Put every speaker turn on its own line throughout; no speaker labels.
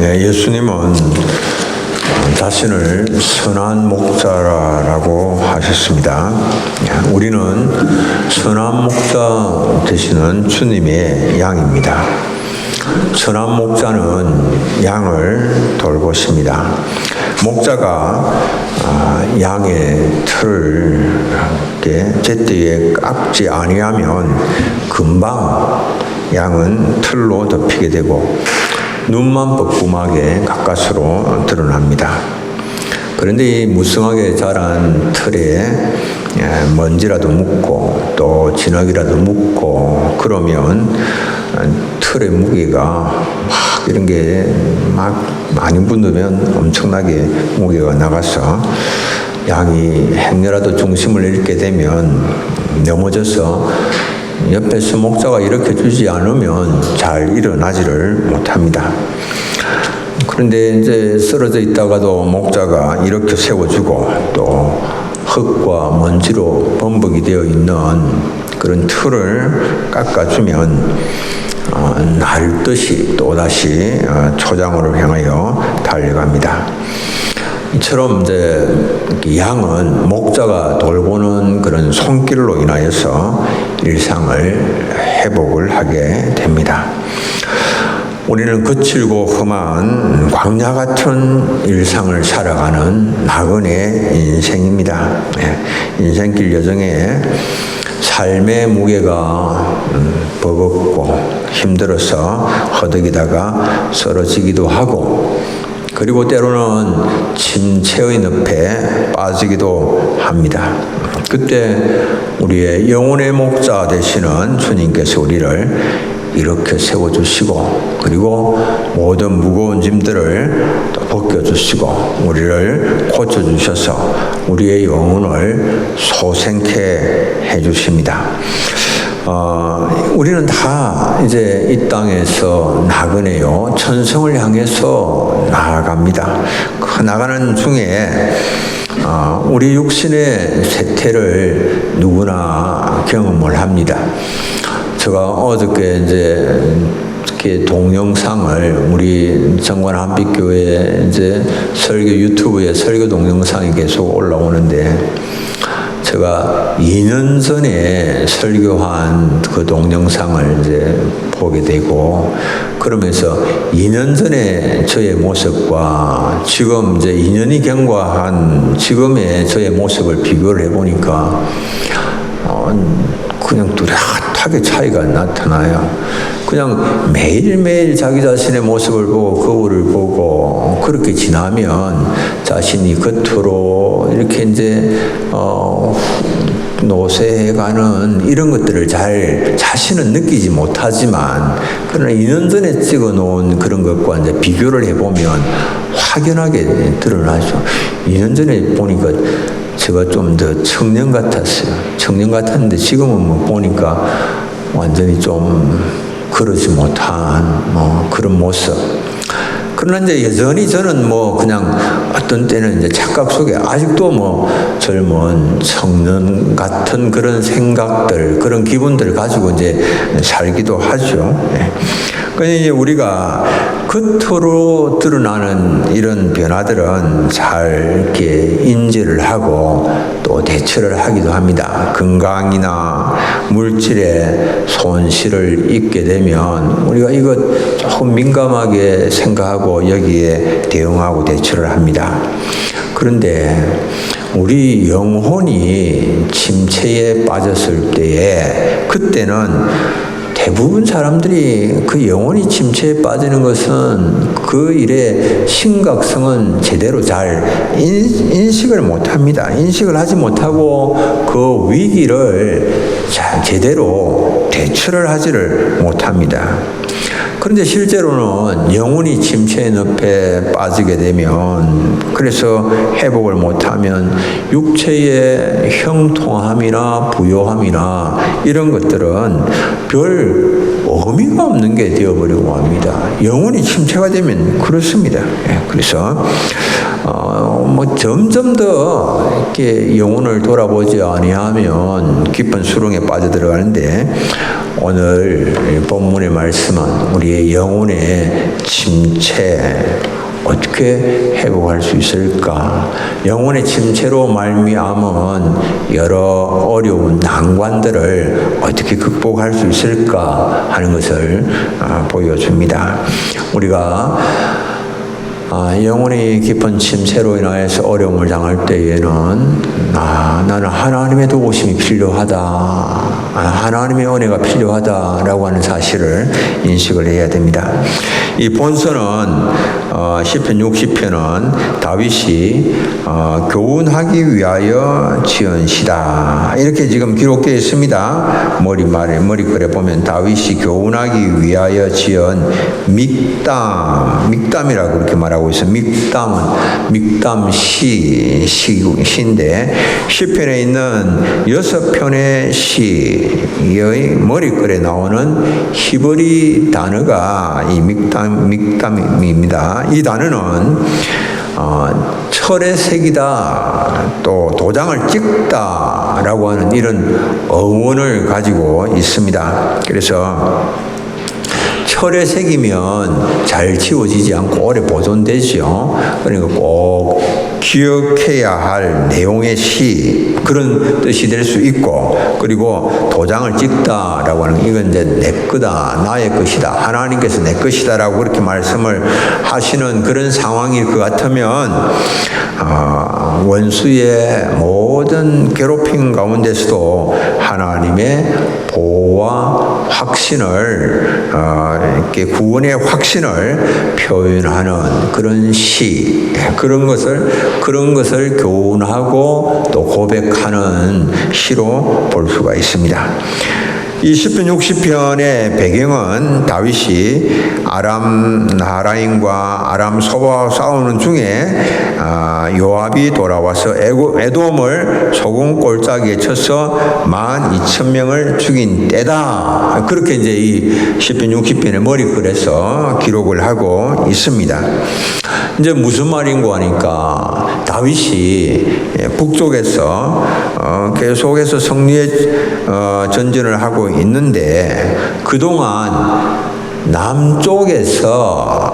예수님은 자신을 선한 목자라고 하셨습니다. 우리는 선한 목자 되시는 주님의 양입니다. 선한 목자는 양을 돌보십니다. 목자가 양의 틀을 제때에 깎지 아니하면 금방 양은 틀로 덮이게 되고 눈만 뻐끔하게 가까스로 드러납니다. 그런데 이 무성하게 자란 틀에 먼지라도 묻고 또 진흙이라도 묻고 그러면 틀의 무게가 막 이런 게 막 많이 묻으면 엄청나게 무게가 나가서 양이 행여라도 중심을 잃게 되면 넘어져서 옆에서 목자가 일으켜 주지 않으면 잘 일어나지를 못합니다. 그런데 이제 쓰러져 있다가도 목자가 일으켜 세워주고 또 흙과 먼지로 범벅이 되어 있는 그런 틀을 깎아주면 날듯이 또다시 초장으로 향하여 달려갑니다. 이처럼 이제 양은 목자가 돌보는 그런 손길로 인하여서 일상을 회복을 하게 됩니다. 우리는 거칠고 험한 광야 같은 일상을 살아가는 나그네 인생입니다. 인생길 여정에 삶의 무게가 버겁고 힘들어서 허덕이다가 쓰러지기도 하고 그리고 때로는 침체의 늪에 빠지기도 합니다. 그때 우리의 영혼의 목자 되시는 주님께서 우리를 이렇게 세워주시고 그리고 모든 무거운 짐들을 또 벗겨주시고 우리를 고쳐주셔서 우리의 영혼을 소생케 해주십니다. 우리는 다 이제 이 땅에서 나그네요. 천성을 향해서 나아갑니다. 그 나가는 중에 우리 육신의 쇠퇴를 누구나 경험을 합니다. 제가 어저께 이제 이렇게 동영상을 우리 정관 한빛교회 이제 설교 유튜브에 설교 동영상이 계속 올라오는데 제가 2년 전에 설교한 그 동영상을 이제 보게 되고 그러면서 2년 전에 저의 모습과 지금 이제 2년이 경과한 지금의 저의 모습을 비교를 해보니까 그냥 뚜렷하게 차이가 나타나요. 그냥 매일매일 자기 자신의 모습을 보고 거울을 보고 그렇게 지나면 자신이 겉으로 이렇게 이제 노쇠해가는 이런 것들을 잘 자신은 느끼지 못하지만 그러나 2년 전에 찍어놓은 그런 것과 이제 비교를 해보면 확연하게 드러나죠. 2년 전에 보니까 제가 좀 더 청년 같았어요. 청년 같았는데 지금은 뭐 보니까 완전히 좀 그러지 못한 그런 모습. 그러나 이제 여전히 저는 그냥 어떤 때는 이제 착각 속에 아직도 젊은 청년 같은 그런 생각들, 그런 기분들을 가지고 이제 살기도 하죠. 그러니까 이제 우리가 겉으로 드러나는 이런 변화들은 잘 이렇게 인지를 하고 또 대처를 하기도 합니다. 건강이나 물질의 손실을 입게 되면 우리가 이것 조금 민감하게 생각하고 여기에 대응하고 대처를 합니다. 그런데 우리 영혼이 침체에 빠졌을 때에 그때는 대부분 사람들이 그 영혼이 침체에 빠지는 것은 그 일의 심각성은 제대로 잘 인식을 못합니다. 인식을 하지 못하고 그 위기를 잘 제대로 대처를 하지를 못합니다. 그런데 실제로는 영혼이 침체의 늪에 빠지게 되면 그래서 회복을 못하면 육체의 형통함이나 부요함이나 이런 것들은 별 의미가 없는 게 되어버리고 합니다. 영혼이 침체가 되면 그렇습니다. 그래서 뭐 점점 더 이렇게 영혼을 돌아보지 아니하면 깊은 수렁에 빠져들어가는데, 오늘 본문의 말씀은 우리의 영혼의 침체 어떻게 회복할 수 있을까? 영혼의 침체로 말미암은 여러 어려운 난관들을 어떻게 극복할 수 있을까 하는 것을 보여줍니다. 우리가 영혼이 깊은 침체로 인하여서 어려움을 당할 때에는 나는 하나님의 도우심이 필요하다, 하나님의 은혜가 필요하다라고 하는 사실을 인식을 해야 됩니다. 이 본서는 시편 60편은 다윗이 교훈하기 위하여 지은 시다, 이렇게 지금 기록되어 있습니다. 머리글에 보면 다윗이 교훈하기 위하여 지은 믹담이라고 그렇게 말하고 있어요. 믹담은 시인데, 시편에 있는 6편의 시의 머리글에 나오는 히브리 단어가 이 믹담입니다. 이 단어는 철의 색이다, 또 도장을 찍다라고 하는 이런 어원을 가지고 있습니다. 그래서 철의 색이면 잘 지워지지 않고 오래 보존되죠. 그러니까 꼭 기억해야 할 내용의 시, 그런 뜻이 될 수 있고, 그리고 도장을 찍다라고 하는, 이건 이제 내 거다, 나의 것이다, 하나님께서 내 것이다라고 그렇게 말씀을 하시는 그런 상황일 것 같으면, 원수의 모든 괴롭힘 가운데서도 하나님의 보호와 확신을, 이렇게 구원의 확신을 표현하는 그런 시, 그런 것을 교훈하고 또 고백하는 시로 볼 수가 있습니다. 이 시편 60편의 배경은 다윗이 아람 나하라임과 아람 소바와 싸우는 중에 요압이 돌아와서 에돔을 소금 골짜기에 쳐서 12,000명을 죽인 때다, 그렇게 이제 이 시편 60편의 머리글에서 기록을 하고 있습니다. 이제 무슨 말인고 하니까, 다윗이 북쪽에서 계속해서 승리의 전진을 하고 있는데, 그동안 남쪽에서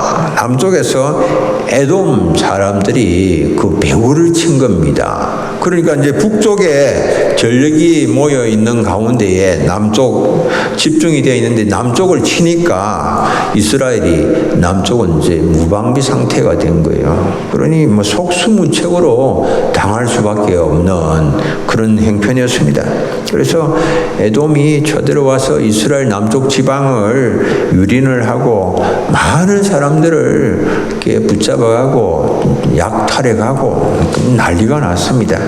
에돔 사람들이 그 배후를 친 겁니다. 그러니까 이제 북쪽에 전력이 모여 있는 가운데에 남쪽 집중이 되어 있는데, 남쪽을 치니까 이스라엘이 남쪽은 이제 무방비 상태가 된 거예요. 그러니 뭐 속수무책으로 당할 수밖에 없는 그런 형편이었습니다. 그래서 에돔이 쳐들어와서 이스라엘 남쪽 지방을 유린을 하고 많은 사람들을 이렇게 붙잡아가고 약탈해가고 난리가 났습니다.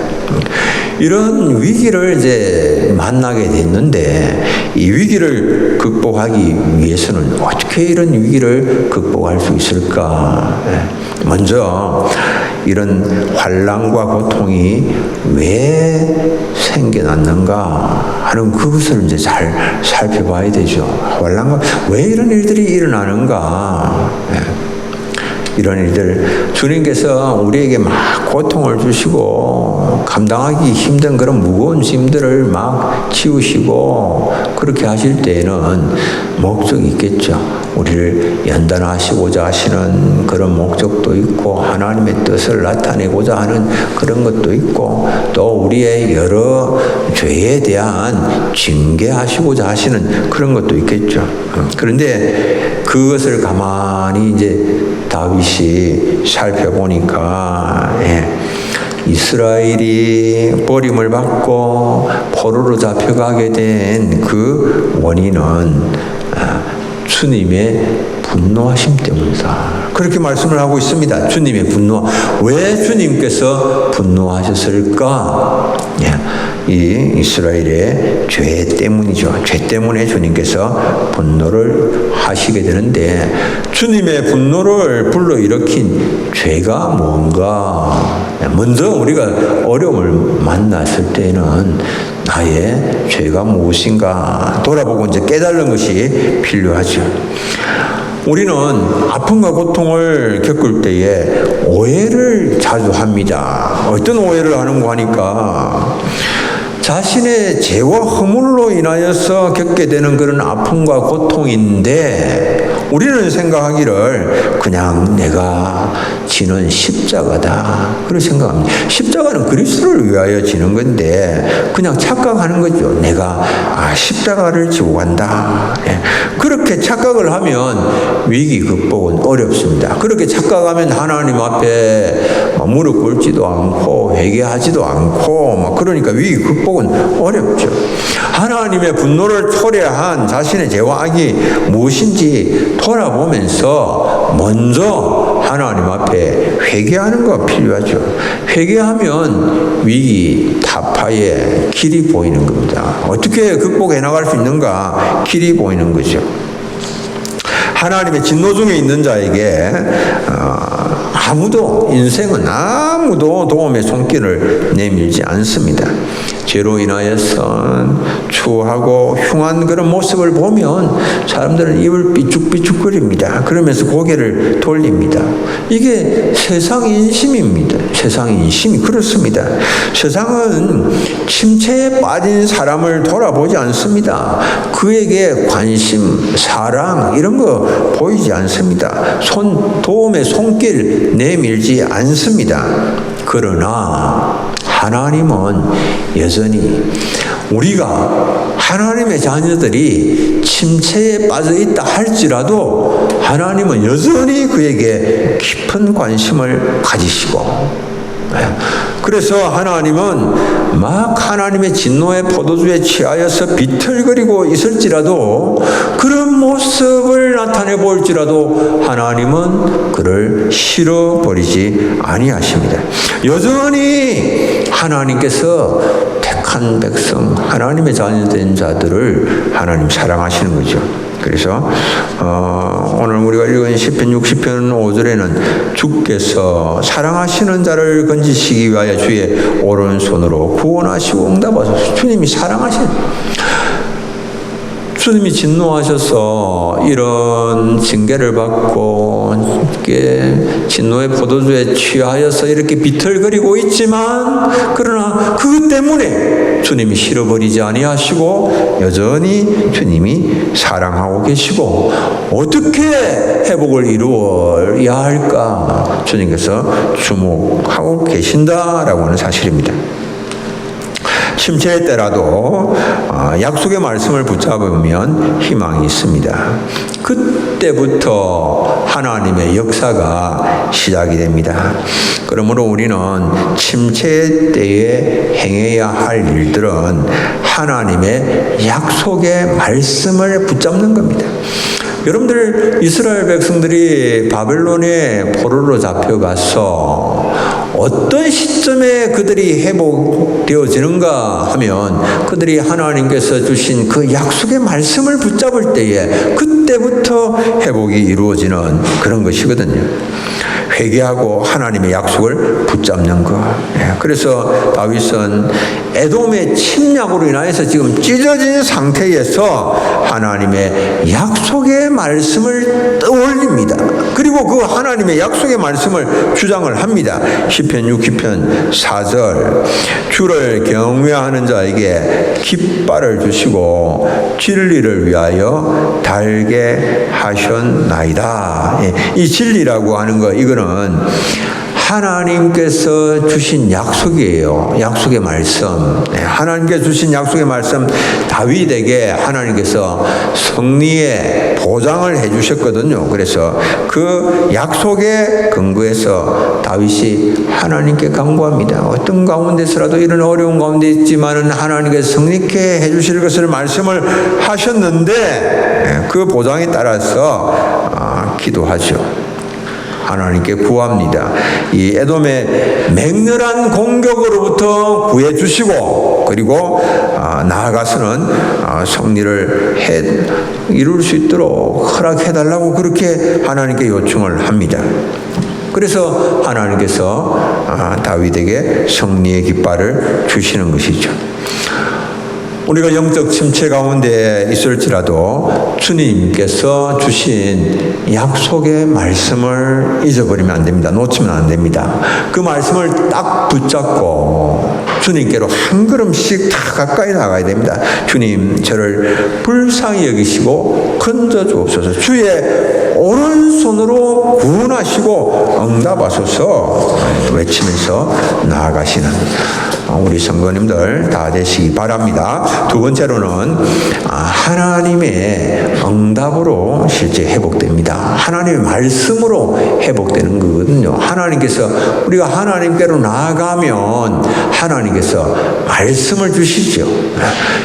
이런 위기를 이제 만나게 됐는데, 이 위기를 극복하기 위해서는 어떻게 이런 위기를 극복할 수 있을까? 먼저 이런 환난과 고통이 왜 생겨났는가 하는 그것을 이제 잘 살펴봐야 되죠. 환난과 왜 이런 일들이 일어나는가? 이런 일들, 주님께서 우리에게 막 고통을 주시고 감당하기 힘든 그런 무거운 짐들을 막 치우시고 그렇게 하실 때에는 목적이 있겠죠. 우리를 연단하시고자 하시는 그런 목적도 있고, 하나님의 뜻을 나타내고자 하는 그런 것도 있고, 또 우리의 여러 죄에 대한 징계하시고자 하시는 그런 것도 있겠죠. 그런데 그것을 가만히 이제 다윗이 살펴보니까, 이스라엘이 버림을 받고 포로로 잡혀가게 된 그 원인은 주님의 분노하심 때문이다, 그렇게 말씀을 하고 있습니다. 주님의 분노. 왜 주님께서 분노하셨을까? 이 이스라엘의 죄 때문이죠. 죄 때문에 주님께서 분노를 하시게 되는데, 주님의 분노를 불러일으킨 죄가 뭔가? 먼저 우리가 어려움을 만났을 때는 나의 죄가 무엇인가 돌아보고 이제 깨달는 것이 필요하죠. 우리는 아픔과 고통을 겪을 때에 오해를 자주 합니다. 어떤 오해를 하는가 하니까 자신의 죄와 허물로 인하여서 겪게 되는 그런 아픔과 고통인데 우리는 생각하기를 그냥 내가 지는 십자가다. 그렇게 생각합니다. 십자가는 그리스도를 위하여 지는 건데 그냥 착각하는 거죠. 내가 십자가를 지고 간다. 그렇게 착각을 하면 위기 극복은 어렵습니다. 그렇게 착각하면 하나님 앞에 무릎 꿇지도 않고 회개하지도 않고 그러니까 위기 극복은 어렵죠. 하나님의 분노를 초래한 자신의 죄와 악이 무엇인지 돌아보면서 먼저 하나님 앞에 회개하는 거 필요하죠. 회개하면 위기 타파의 길이 보이는 겁니다. 어떻게 극복해 나갈 수 있는가 길이 보이는 거죠. 하나님의 진노 중에 있는 자에게 인생은 아무도 도움의 손길을 내밀지 않습니다. 죄로 인하여서 추하고 흉한 그런 모습을 보면 사람들은 입을 삐죽삐죽거립니다. 그러면서 고개를 돌립니다. 이게 세상 인심입니다. 세상 인심이 그렇습니다. 세상은 침체에 빠진 사람을 돌아보지 않습니다. 그에게 관심, 사랑 이런 거 보이지 않습니다. 도움의 손길 내밀지 않습니다. 그러나 하나님은 여전히 우리가 하나님의 자녀들이 침체에 빠져 있다 할지라도 하나님은 여전히 그에게 깊은 관심을 가지시고 그래서 하나님은 막 하나님의 진노의 포도주에 취하여서 비틀거리고 있을지라도 그런 모습을 나타내 보일지라도 하나님은 그를 싫어버리지 아니하십니다. 여전히 하나님께서 택한 백성, 하나님의 자녀된 자들을 하나님 사랑하시는 거죠. 그래서 오늘 우리가 읽은 시편 60편 5절에는 주께서 사랑하시는 자를 건지시기 위하여 주의 오른손으로 구원하시고 응답하소서. 주님이 주님이 진노하셔서 이런 징계를 받고 진노의 포도주에 취하여서 이렇게 비틀거리고 있지만 그러나 그것 때문에 주님이 싫어버리지 아니하시고 여전히 주님이 사랑하고 계시고 어떻게 회복을 이루어야 할까 주님께서 주목하고 계신다라고 하는 사실입니다. 침체의 때라도 약속의 말씀을 붙잡으면 희망이 있습니다. 그때부터 하나님의 역사가 시작이 됩니다. 그러므로 우리는 침체의 때에 행해야 할 일들은 하나님의 약속의 말씀을 붙잡는 겁니다. 여러분들 이스라엘 백성들이 바벨론의 포로로 잡혀가서 어떤 시점에 그들이 회복되어지는가 하면 그들이 하나님께서 주신 그 약속의 말씀을 붙잡을 때에 그때부터 회복이 이루어지는 그런 것이거든요. 회개하고 하나님의 약속을 붙잡는 것. 그래서 다윗은 에돔의 침략으로 인하여서 지금 찢어진 상태에서 하나님의 약속의 말씀을 떠올립니다. 그리고 그 하나님의 약속의 말씀을 주장을 합니다. 시편 60편 4절 주를 경외하는 자에게 깃발을 주시고 진리를 위하여 달게 하셨나이다. 이 진리라고 하는 거 이거는 하나님께서 주신 약속이에요. 약속의 말씀. 하나님께서 주신 약속의 말씀 다윗에게 하나님께서 승리의 보장을 해주셨거든요. 그래서 그 약속에 근거해서 다윗이 하나님께 간구합니다. 어떤 가운데서라도 이런 어려운 가운데 있지만은 하나님께서 승리케 해주실 것을 말씀을 하셨는데 그 보장에 따라서 기도하죠. 하나님께 구합니다. 이 에돔의 맹렬한 공격으로부터 구해 주시고 그리고 나아가서는 승리를 이룰 수 있도록 허락해 달라고 그렇게 하나님께 요청을 합니다. 그래서 하나님께서 다윗에게 승리의 깃발을 주시는 것이죠. 우리가 영적 침체 가운데 있을지라도 주님께서 주신 약속의 말씀을 잊어버리면 안 됩니다. 놓치면 안 됩니다. 그 말씀을 딱 붙잡고 주님께로 한 걸음씩 다 가까이 나가야 됩니다. 주님, 저를 불쌍히 여기시고 건져 주옵소서. 주의 오른손으로 구원하시고 응답하소서 외치면서 나아가시는 우리 성도님들 다 되시기 바랍니다. 두 번째로는 하나님의 응답으로 실제 회복됩니다. 하나님의 말씀으로 회복되는 거거든요. 하나님께서 우리가 하나님께로 나아가면 하나님께서 말씀을 주시죠.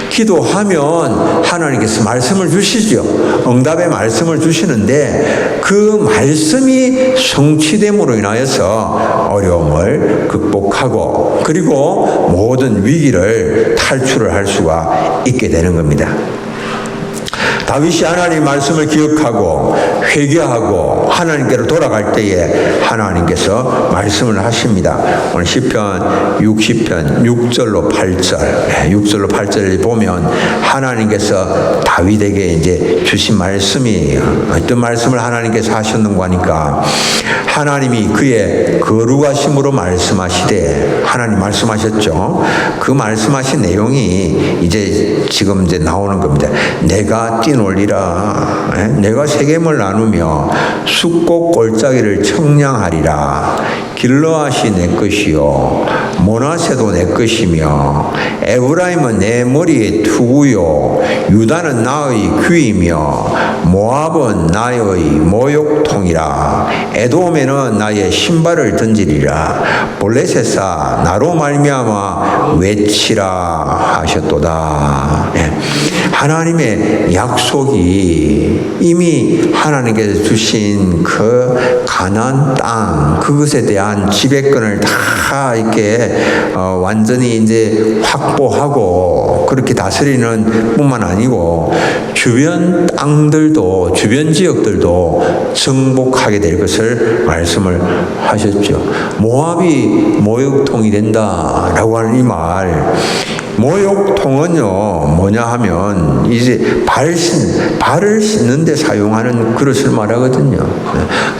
기도하면 하나님께서 말씀을 주시죠. 응답의 말씀을 주시는데 그 말씀이 성취됨으로 인하여서 어려움을 극복하고 그리고 모든 위기를 탈출을 할 수가 있게 되는 겁니다. 다윗이 하나님 말씀을 기억하고 회개하고 하나님께로 돌아갈 때에 하나님께서 말씀을 하십니다. 오늘 시편 60편 6절로 8절 6절로 8절을 보면 하나님께서 다윗에게 이제 주신 말씀이 어떤 말씀을 하나님께서 하셨는가 하니까 하나님이 그의 거룩하심으로 말씀하시되 하나님 말씀하셨죠. 그 말씀하신 내용이 지금 나오는 겁니다. 내가 뛰놀리라. 내가 세겜을 나누며 숫곡 골짜기를 청량하리라. 길르앗이 내 것이요 모나세도 내 것이며 에브라임은 내 머리의 투구요 유다는 나의 귀이며 모압은 나의 모욕통이라. 에돔에는 나의 신발을 던지리라. 볼레셋아 나로 말미암아 외치라 하셨도다. 하나님의 약속이 이미 하나님께서 주신 그 가나안 땅 그것에 대한 지배권을 다 이렇게 완전히 이제 확보하고 그렇게 다스리는 뿐만 아니고 주변 땅들도 주변 지역들도 정복하게 될 것을 말씀을 하셨죠. 모압이 모욕통이 된다라고 하는 이 말. 모욕통은요 뭐냐 하면 이제 발을 씻는 데 사용하는 그릇을 말하거든요.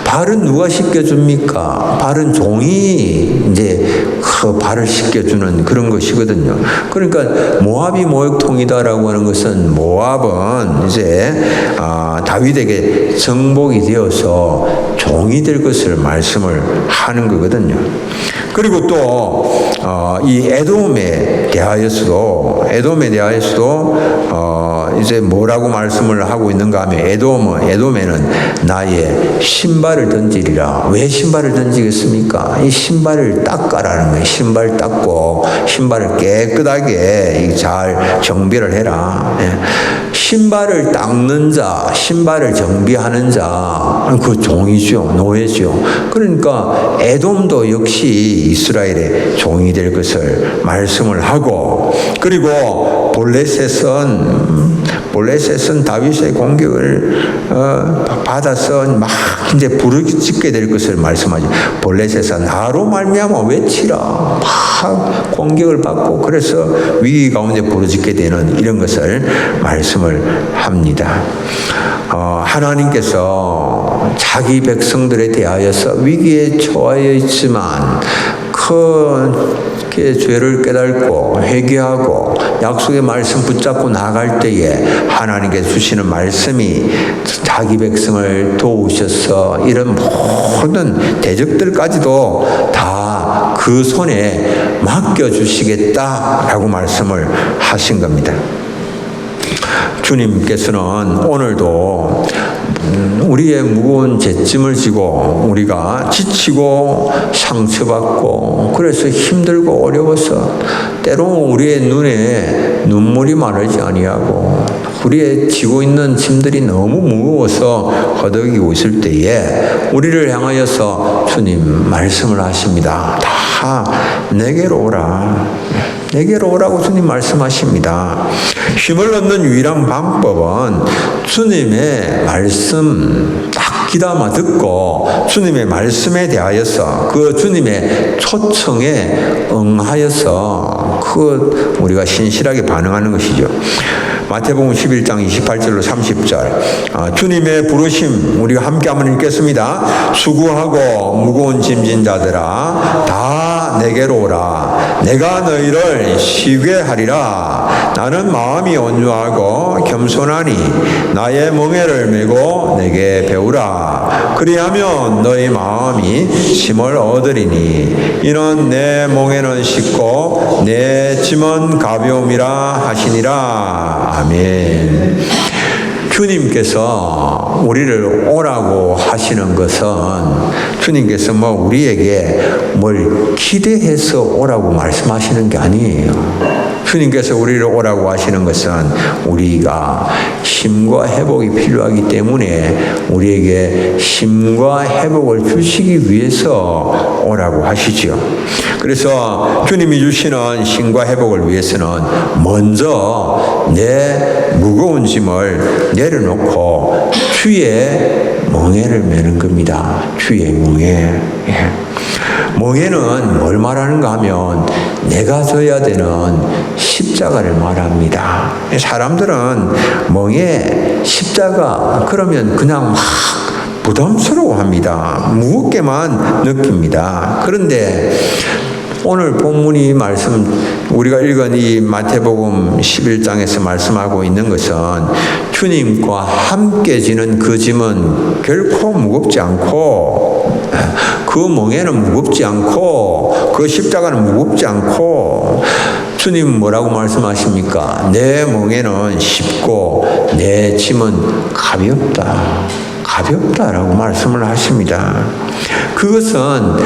발은 누가 씻겨줍니까? 발은 종이 이제 그 발을 씻겨주는 그런 것이거든요. 그러니까 모압이 모욕통이다라고 하는 것은 모압은 이제 다윗에게 정복이 되어서 종이 될 것을 말씀을 하는 거거든요. 그리고 또 이 에돔에 대하여서도 이제 뭐라고 말씀을 하고 있는가 하면 에돔에는 나의 신발을 던지리라. 왜 신발을 던지겠습니까? 이 신발을 닦아라는 거예요. 신발 닦고 신발을 깨끗하게 잘 정비를 해라. 신발을 닦는 자, 신발을 정비하는 자, 그 종이죠, 노예죠. 그러니까 에돔도 역시 이스라엘의 종이 될 것을 말씀을 하고, 그리고 볼레셋은 다윗의 공격을 받아서 막 이제 부르짖게 될 것을 말씀하죠. 볼레셋아 나로 말미암아 외치라. 막 공격을 받고 그래서 위기 가운데 부르짖게 되는 이런 것을 말씀을 합니다. 하나님께서 자기 백성들에 대하여서 위기에 처하여 있지만 그 죄를 깨닫고 회개하고 약속의 말씀 붙잡고 나갈 때에 하나님께서 주시는 말씀이 자기 백성을 도우셔서 이런 모든 대적들까지도 다 그 손에 맡겨주시겠다라고 말씀을 하신 겁니다. 주님께서는 오늘도 우리의 무거운 죄짐을 지고 우리가 지치고 상처받고 그래서 힘들고 어려워서 때로는 우리의 눈에 눈물이 마르지 아니하고 우리의 지고 있는 짐들이 너무 무거워서 허덕이고 있을 때에 우리를 향하여서 주님 말씀을 하십니다. 다 내게로 오라. 내게로 오라고 주님 말씀하십니다. 힘을 얻는 유일한 방법은 주님의 말씀 딱 귀담아 듣고 주님의 말씀에 대하여서 그 주님의 초청에 응하여서 그 우리가 신실하게 반응하는 것이죠. 마태복음 11장 28절로 30절 주님의 부르심 우리가 함께 한번 읽겠습니다. 수고하고 무거운 짐진 자들아 다 내게로 오라. 내가 너희를 쉬게 하리라. 나는 마음이 온유하고 겸손하니 나의 멍에를 메고 내게 배우라. 그리하면 너희 마음이 쉼을 얻으리니 이는 내 멍에는 쉽고 내 짐은 가벼움이라 하시니라. 아멘. 주님께서 우리를 오라고 하시는 것은 주님께서 우리에게 뭘 기대해서 오라고 말씀하시는 게 아니에요. 주님께서 우리를 오라고 하시는 것은 우리가 쉼과 회복이 필요하기 때문에 우리에게 쉼과 회복을 주시기 위해서 오라고 하시죠. 그래서 주님이 주시는 쉼과 회복을 위해서는 먼저 내 무거운 짐을 내려놓고 주의 멍에를 메는 겁니다. 주의 멍에. 멍에는 뭘 말하는가 하면 내가 져야 되는 십자가를 말합니다. 사람들은 멍에 십자가 그러면 그냥 막 부담스러워합니다. 무겁게만 느낍니다. 그런데 오늘 본문이 우리가 읽은 이 마태복음 11장에서 말씀하고 있는 것은 주님과 함께 지는 그 짐은 결코 무겁지 않고 그 멍에는 무겁지 않고 그 십자가는 무겁지 않고 주님은 뭐라고 말씀하십니까? 내 멍에는 쉽고 내 짐은 가볍다라고 말씀을 하십니다. 그것은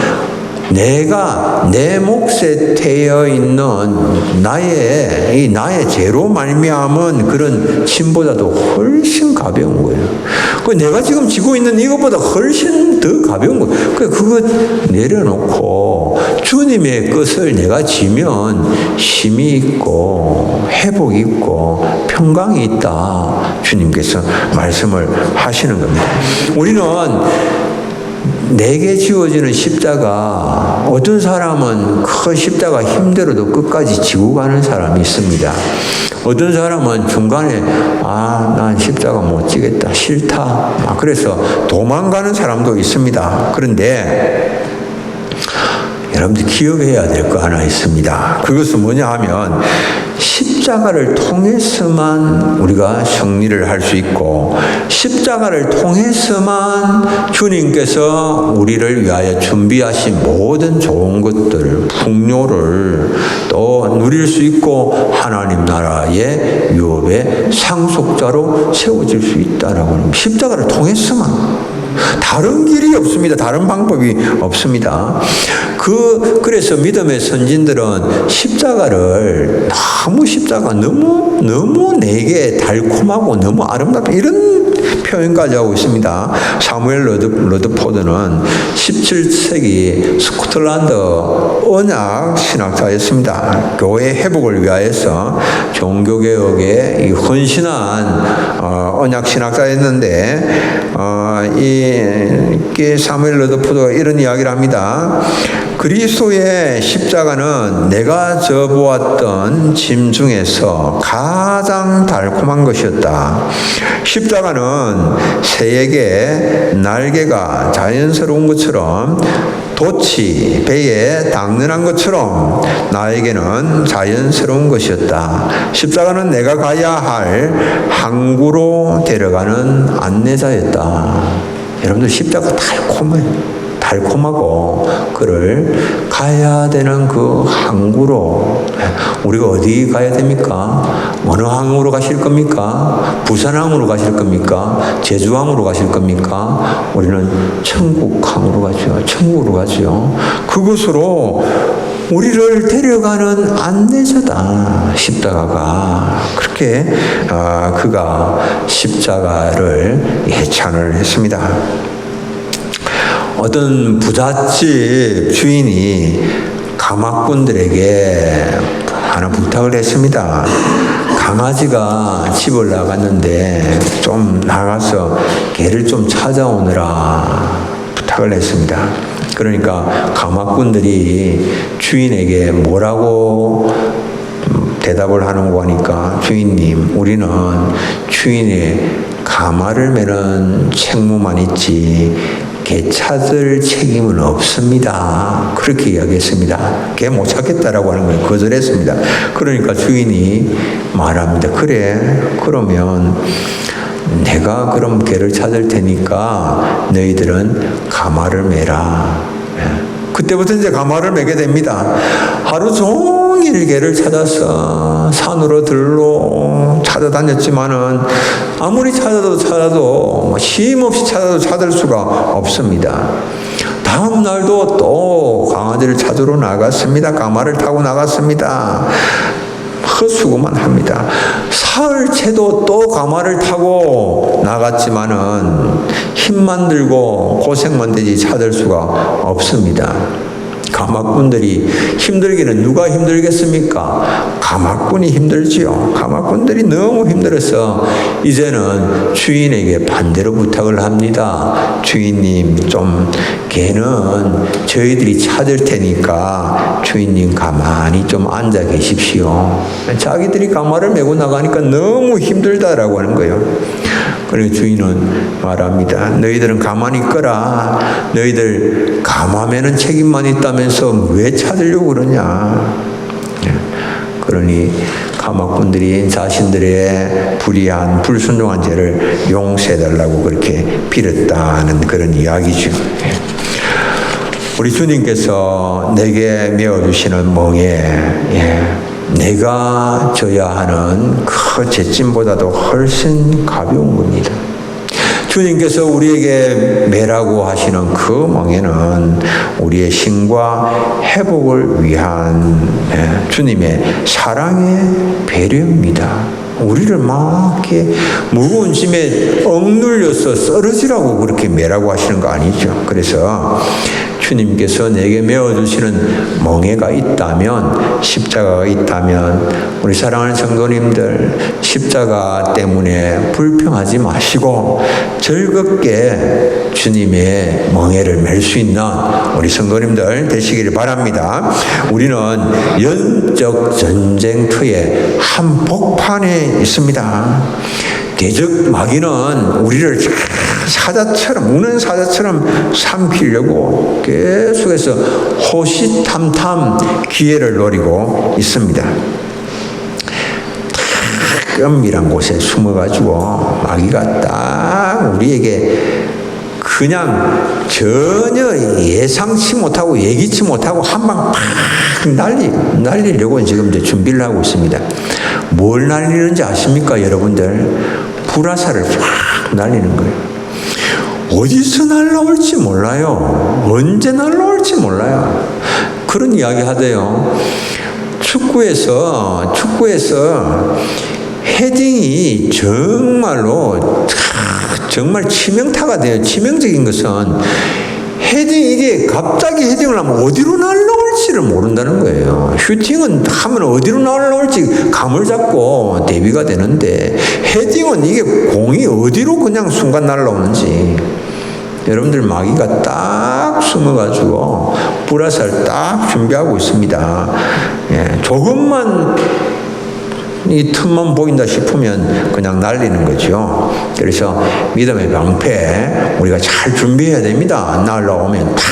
내가 내 몫에 태여 있는 나의 죄로 말미암은 그런 짐보다도 훨씬 가벼운 거예요. 그 내가 지금 지고 있는 이것보다 훨씬 더 가벼운 거예요. 그거 내려놓고 주님의 것을 내가 지면 힘이 있고 회복이 있고 평강이 있다. 주님께서 말씀을 하시는 겁니다. 우리는 내게 지워지는 십자가, 어떤 사람은 그 십자가 힘들어도 끝까지 지고 가는 사람이 있습니다. 어떤 사람은 중간에 난 십자가 못 지겠다, 싫다, 그래서 도망가는 사람도 있습니다. 그런데 여러분들 기억해야 될 거 하나 있습니다. 그것은 뭐냐 하면 십자가를 통해서만 우리가 승리를 할 수 있고 십자가를 통해서만 주님께서 우리를 위하여 준비하신 모든 좋은 것들, 풍요를 또 누릴 수 있고 하나님 나라의 유업의 상속자로 세워질 수 있다라고 합니다. 십자가를 통해서만. 다른 길이 없습니다. 다른 방법이 없습니다. 그래서 믿음의 선진들은 십자가가 너무 내게 달콤하고 너무 아름답다 이런 표현까지 하고 있습니다. 사무엘 러드포드는 17세기 스코틀랜드 언약 신학자였습니다. 교회 회복을 위하여서 종교개혁에 헌신한 언약 신학자였는데 이 사무엘 러드포드가 이런 이야기를 합니다. 그리스도의 십자가는 내가 져보았던 짐 중에서 가장 달콤한 것이었다. 십자가는 새에게 날개가 자연스러운 것처럼 돛이 배에 당연한 것처럼 나에게는 자연스러운 것이었다. 십자가는 내가 가야 할 항구로 데려가는 안내자였다. 여러분들 십자가 달콤하고 그를 가야 되는 그 항구로 우리가 어디 가야 됩니까? 어느 항으로 가실 겁니까? 부산항으로 가실 겁니까? 제주항으로 가실 겁니까? 우리는 천국항으로 가죠. 천국으로 가죠. 그곳으로 우리를 데려가는 안내자다. 십자가가. 그렇게 그가 십자가를 예찬을 했습니다. 어떤 부잣집 주인이 가마꾼들에게 하나 부탁을 했습니다. 강아지가 집을 나갔는데 좀 나가서 개를 좀 찾아오느라 부탁을 했습니다. 그러니까 가마꾼들이 주인에게 뭐라고 대답을 하는고 하니까, 주인님, 우리는 주인의 가마를 매는 책무만 있지 개 찾을 책임은 없습니다. 그렇게 이야기했습니다. 개 못 찾겠다라고 하는 거예요. 거절했습니다. 그러니까 주인이 말합니다. 그래, 그러면 내가 그럼 개를 찾을 테니까 너희들은 가마를 매라. 그때부터 이제 가마를 매게 됩니다. 하루 종일 개를 찾아서 산으로 들로 찾아다녔지만은 아무리 찾아도 쉼없이 찾아도 찾을 수가 없습니다. 다음 날도 또 강아지를 찾으러 나갔습니다. 가마를 타고 나갔습니다. 헛수고만 합니다. 사흘째도 또 가마를 타고 나갔지만은 힘만 들고 고생만 되지 찾을 수가 없습니다. 가마꾼들이 힘들기는 누가 힘들겠습니까? 가마꾼이 힘들지요. 가마꾼들이 너무 힘들어서 이제는 주인에게 반대로 부탁을 합니다. 주인님, 좀 개는 저희들이 찾을 테니까 주인님 가만히 좀 앉아 계십시오. 자기들이 가마를 메고 나가니까 너무 힘들다라고 하는 거예요. 그리고 주인은 말합니다. 너희들은 가만히 있거라. 너희들 가마매는 책임만 있다면서 왜 찾으려고 그러냐. 그러니 가마꾼들이 자신들의 불의한 불순종한 죄를 용서해달라고 그렇게 빌었다는 그런 이야기죠. 우리 주님께서 내게 메어주시는 멍에 내가 져야 하는 그 죄짐보다도 훨씬 가벼운 겁니다. 주님께서 우리에게 매라고 하시는 그 멍에는 우리의 신과 회복을 위한 주님의 사랑의 배려입니다. 우리를 막 이렇게 무거운 짐에 억눌려서 쓰러지라고 그렇게 매라고 하시는 거 아니죠. 그래서 주님께서 내게 메어주시는 멍에가 있다면, 십자가가 있다면, 우리 사랑하는 성도님들, 십자가 때문에 불평하지 마시고 즐겁게 주님의 멍에를 맬 수 있는 우리 성도님들 되시기를 바랍니다. 우리는 영적 전쟁터의 한복판에 있습니다. 대적 마귀는 우리를 사자처럼, 우는 사자처럼 삼키려고 계속해서 호시탐탐 기회를 노리고 있습니다. 은밀한 곳에 숨어가지고 마귀가 딱 우리에게 그냥 전혀 예상치 못하고 예기치 못하고 한 방 팍 날리려고 지금 이제 준비를 하고 있습니다. 뭘 날리는지 아십니까, 여러분들? 불화살을 팍 날리는 거예요. 어디서 날라올지 몰라요. 언제 날라올지 몰라요. 그런 이야기 하대요. 축구에서 헤딩이 정말 치명타가 돼요. 치명적인 것은 이게 갑자기 헤딩을 하면 어디로 날라올지를 모른다는 거예요. 슈팅은 하면 어디로 날라올지 감을 잡고 대비가 되는데, 헤딩은 이게 공이 어디로 그냥 순간 날라오는지. 여러분들 마귀가 딱 숨어가지고 불화살 딱 준비하고 있습니다. 조금만 이 틈만 보인다 싶으면 그냥 날리는 거죠. 그래서 믿음의 방패 우리가 잘 준비해야 됩니다. 날라오면 탁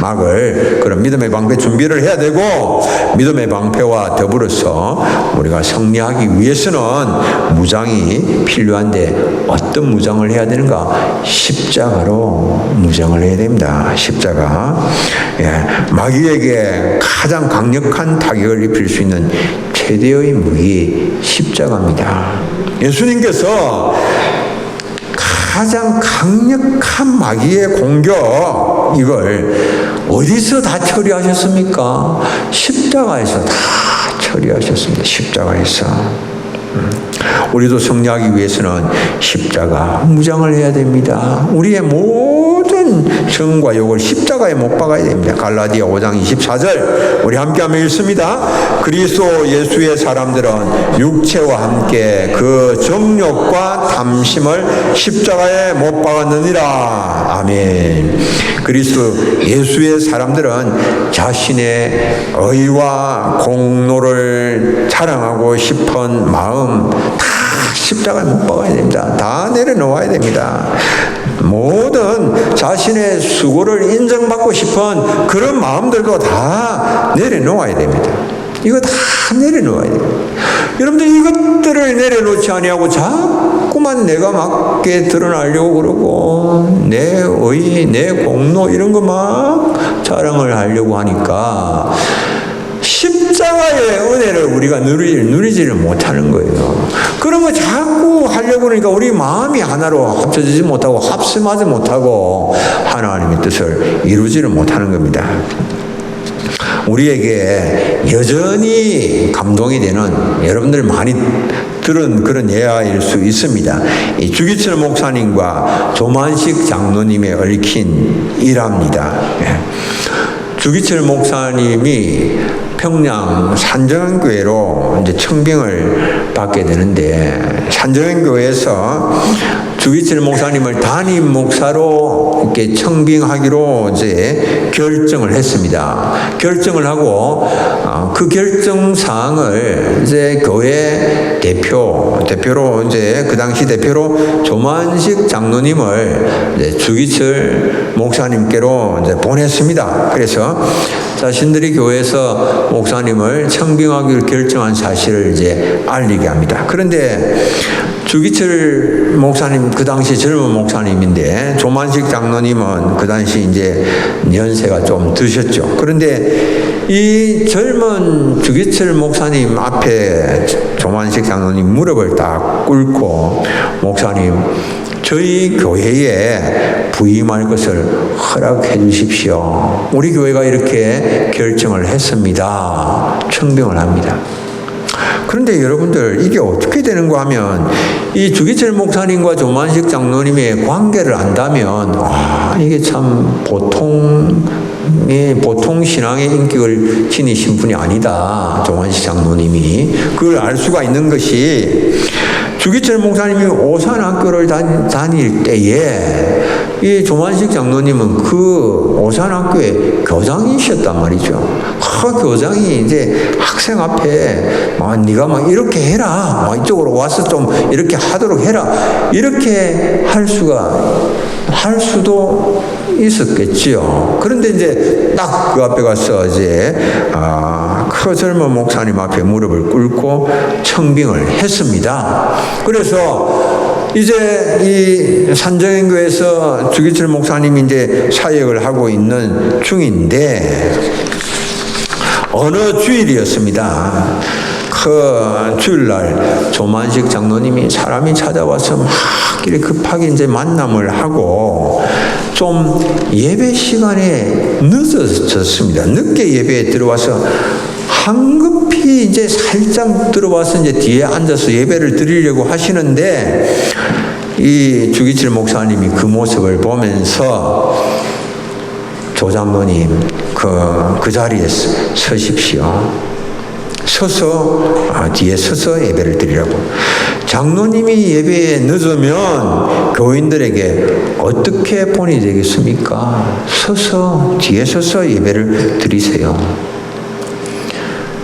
막을 그런 믿음의 방패 준비를 해야 되고, 믿음의 방패와 더불어서 우리가 승리하기 위해서는 무장이 필요한데 어떤 무장을 해야 되는가? 십자가로 무장을 해야 됩니다. 십자가. 마귀에게 가장 강력한 타격을 입힐 수 있는 최대의 무기 십자가입니다. 예수님께서 가장 강력한 마귀의 공격, 이걸 어디서 다 처리하셨습니까? 십자가에서 다 처리하셨습니다. 십자가에서. 우리도 승리하기 위해서는 십자가 무장을 해야 됩니다. 우리의 모든 정과 욕을 십자가에 못 박아야 됩니다. 갈라디아 5장 24절 우리 함께 하면 읽습니다. 그리스도 예수의 사람들은 육체와 함께 그 정욕과 탐심을 십자가에 못 박았느니라. 아멘. 그리스도 예수의 사람들은 자신의 의와 공로를 자랑하고 싶은 마음 다 십자가에 못 박아야 됩니다. 다 내려놓아야 됩니다. 모든 자신의 수고를 인정받고 싶은 그런 마음들도 다 내려놓아야 됩니다. 이거 다 내려놓아야 됩니다. 여러분들 이것들을 내려놓지 아니하고 자꾸만 내가 맞게 드러나려고 그러고 내 의, 내 공로 이런 거 막 자랑을 하려고 하니까 십자가의 은혜를 우리가 누리지를 못하는 거예요. 그런 거 자꾸 하려고 그러니까 우리 마음이 하나로 합쳐지지 못하고 합심하지 못하고 하나님의 뜻을 이루지를 못하는 겁니다. 우리에게 여전히 감동이 되는 여러분들 많이 들은 그런 예화일 수 있습니다. 이 주기철 목사님과 조만식 장로님의 얽힌 일화입니다. 주기철 목사님이 평양 산정교회로 이제 청빙을 받게 되는데 산정교회에서 주기철 목사님을 담임 목사로 이렇게 청빙하기로 이제 결정을 했습니다. 결정을 하고 그 결정 사항을 이제 교회 대표로 이제 그 당시 대표로 조만식 장로님을 이제 주기철 목사님께로 이제 보냈습니다. 그래서 자신들이 교회에서 목사님을 청빙하기로 결정한 사실을 이제 알리게 합니다. 그런데 주기철 목사님 그 당시 젊은 목사님인데 조만식 장로님은 그 당시 이제 연세가 좀 드셨죠. 그런데 이 젊은 주기철 목사님 앞에 조만식 장로님 무릎을 딱 꿇고 목사님 저희 교회에 부임할 것을 허락해 주십시오. 우리 교회가 이렇게 결정을 했습니다. 청빙을 합니다. 그런데 여러분들 이게 어떻게 되는가 하면 이 주기철 목사님과 조만식 장로님의 관계를 안다면 이게 참 보통 신앙의 인격을 지니신 분이 아니다. 조만식 장로님이 그걸 알 수가 있는 것이 주기철 목사님이 오산학교를 다닐 때에 이 조만식 장로님은 그 오산학교의 교장이셨단 말이죠. 교장이 이제 학생 앞에 네가 막 이렇게 해라, 이쪽으로 와서 좀 이렇게 하도록 해라, 이렇게 할 수도 있었겠지요. 그런데 이제 딱 그 앞에 가서 이제 그 젊은 목사님 앞에 무릎을 꿇고 청빙을 했습니다. 그래서 이제 이 산정행교에서 주기철 목사님이 이제 사역을 하고 있는 중인데 어느 주일이었습니다. 그 주일날 조만식 장로님이 사람이 찾아와서 막 이렇게 급하게 이제 만남을 하고 좀 예배 시간에 늦어졌습니다. 늦게 예배에 들어와서 황급히 이제 살짝 들어와서 이제 뒤에 앉아서 예배를 드리려고 하시는데 이 주기철 목사님이 그 모습을 보면서 조장로님 그 자리에 서십시오. 서서 뒤에 서서 예배를 드리라고. 장로님이 예배에 늦으면 교인들에게 어떻게 본이 되겠습니까? 서서 뒤에 서서 예배를 드리세요.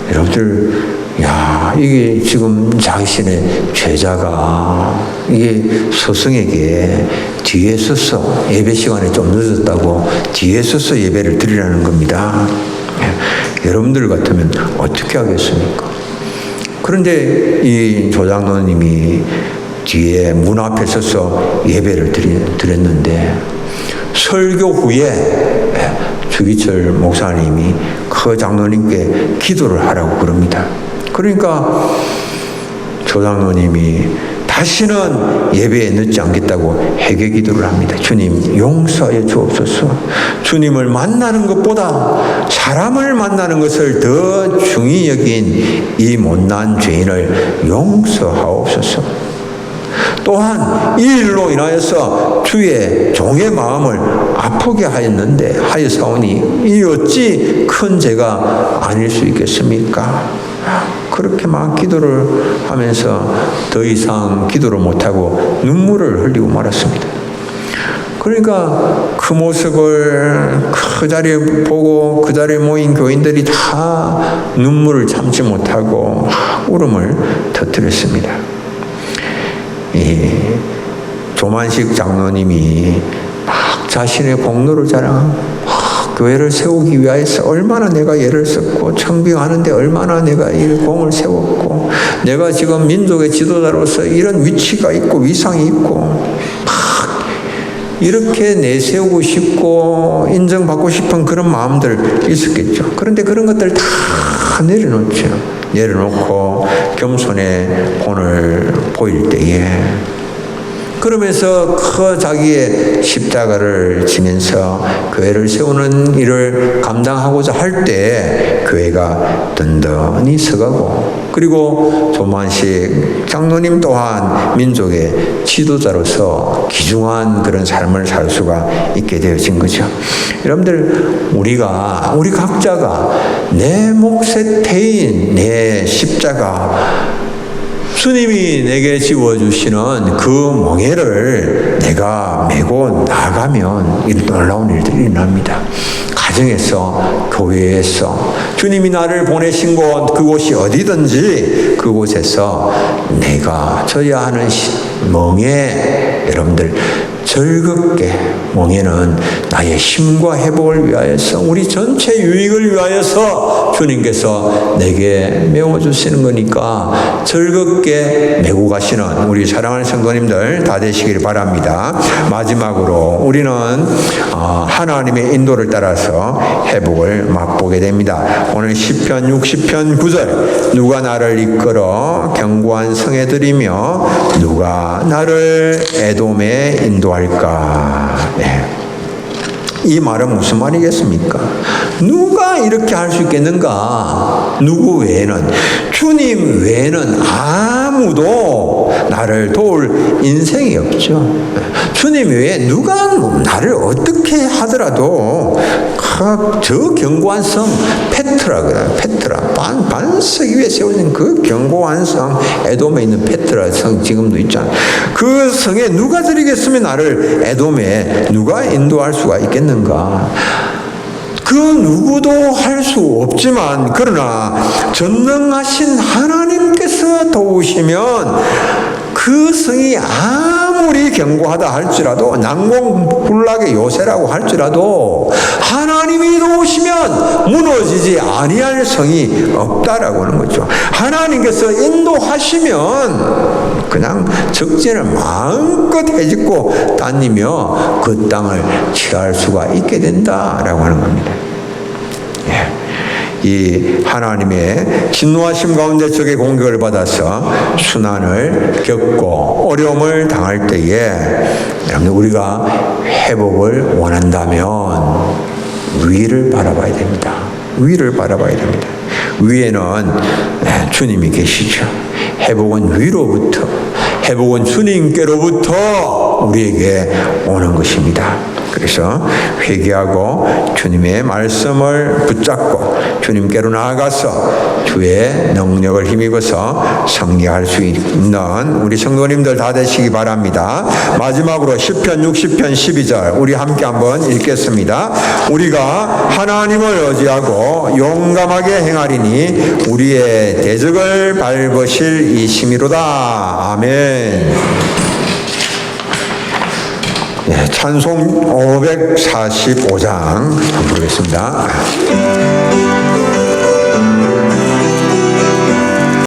여러분들 이게 지금 자신의 제자가 이게 스승에게 뒤에 서서 예배 시간에 좀 늦었다고 뒤에 서서 예배를 드리라는 겁니다. 여러분들 같으면 어떻게 하겠습니까? 그런데 이 조장로님이 뒤에 문 앞에 서서 예배를 드렸는데 설교 후에 주기철 목사님이 그 장로님께 기도를 하라고 그럽니다. 그러니까 조장로님이 다시는 예배에 늦지 않겠다고 회개 기도를 합니다. 주님 용서하여 주옵소서. 주님을 만나는 것보다 사람을 만나는 것을 더 중히 여긴 이 못난 죄인을 용서하옵소서. 또한 이 일로 인하여서 주의 종의 마음을 아프게 하였사오니 이 어찌 큰 죄가 아닐 수 있겠습니까? 그렇게 막 기도를 하면서 더 이상 기도를 못하고 눈물을 흘리고 말았습니다. 그러니까 그 모습을 그 자리에 보고 그 자리에 모인 교인들이 다 눈물을 참지 못하고 울음을 터뜨렸습니다. 조만식 장로님이 막 자신의 공로를 자랑하고 교회를 세우기 위해서 얼마나 내가 애를 썼고 청빙하는데 얼마나 내가 이 공을 세웠고 내가 지금 민족의 지도자로서 이런 위치가 있고 위상이 있고 막 이렇게 내세우고 싶고 인정받고 싶은 그런 마음들 있었겠죠. 그런데 그런 것들 다 내려놓죠. 내려놓고 겸손의 본을 보일 때에 그러면서 그 자기의 십자가를 지면서 교회를 세우는 일을 감당하고자 할 때 교회가 든든히 서가고 그리고 조만식 장로님 또한 민족의 지도자로서 귀중한 그런 삶을 살 수가 있게 되어진 거죠. 여러분들 우리 각자가 내 몫의 태인 내 십자가 주님이 내게 지워주시는 그 멍에를 내가 메고 나가면 이 놀라운 일들이 일어납니다. 가정에서, 교회에서, 주님이 나를 보내신 곳, 그곳이 어디든지 그곳에서 내가 져야 하는 멍에, 여러분들 즐겁게 멍에는 나의 힘과 회복을 위하여서 우리 전체 유익을 위하여서 주님께서 내게 메워주시는 거니까 즐겁게 메고 가시는 우리 사랑하는 성도님들 다 되시길 바랍니다. 마지막으로 우리는 하나님의 인도를 따라서 회복을 맛보게 됩니다. 오늘 시편 60편 9절 누가 나를 이끌어 견고한 성에 들이며 누가 나를 에돔에 인도할까. 네. 이 말은 무슨 말이겠습니까? 누가 이렇게 할 수 있겠는가? 누구 외에는, 주님 외에는 아무도 나를 도울 인생이 없죠. 주님 외에 누가 나를 어떻게 하더라도 저 견고한 성 페트라, 반석 위에 세워진 그 견고한 성, 에돔에 있는 페트라 성 지금도 있잖아요. 그 성에 누가 들이겠으면 나를 에돔에 누가 인도할 수가 있겠는가? 그 누구도 할 수 없지만 그러나 전능하신 하나님께서 도우시면 그 성이 아무리 견고하다 할지라도 난공불락의 요새라고 할지라도 하나님이 도우시면 무너지지 아니할 성이 없다라고 하는 거죠. 하나님께서 인도하시면 그냥 적진을 마음껏 해짓고 다니며 그 땅을 취할 수가 있게 된다라고 하는 겁니다. 예. 이 하나님의 진노하심 가운데 적의 공격을 받아서 순환을 겪고 어려움을 당할 때에 여러분 우리가 회복을 원한다면 위를 바라봐야 됩니다. 위를 바라봐야 됩니다. 위에는 주님이 계시죠. 회복은 위로부터, 회복은 주님께로부터 우리에게 오는 것입니다. 그래서 회개하고 주님의 말씀을 붙잡고 주님께로 나아가서 주의 능력을 힘입어서 승리할 수 있는 우리 성도님들 다 되시기 바랍니다. 마지막으로 시편 60편 12절 우리 함께 한번 읽겠습니다. 우리가 하나님을 의지하고 용감하게 행하리니 우리의 대적을 밟으실 이심이로다. 아멘. 네, 찬송 545장 한번 부르겠습니다.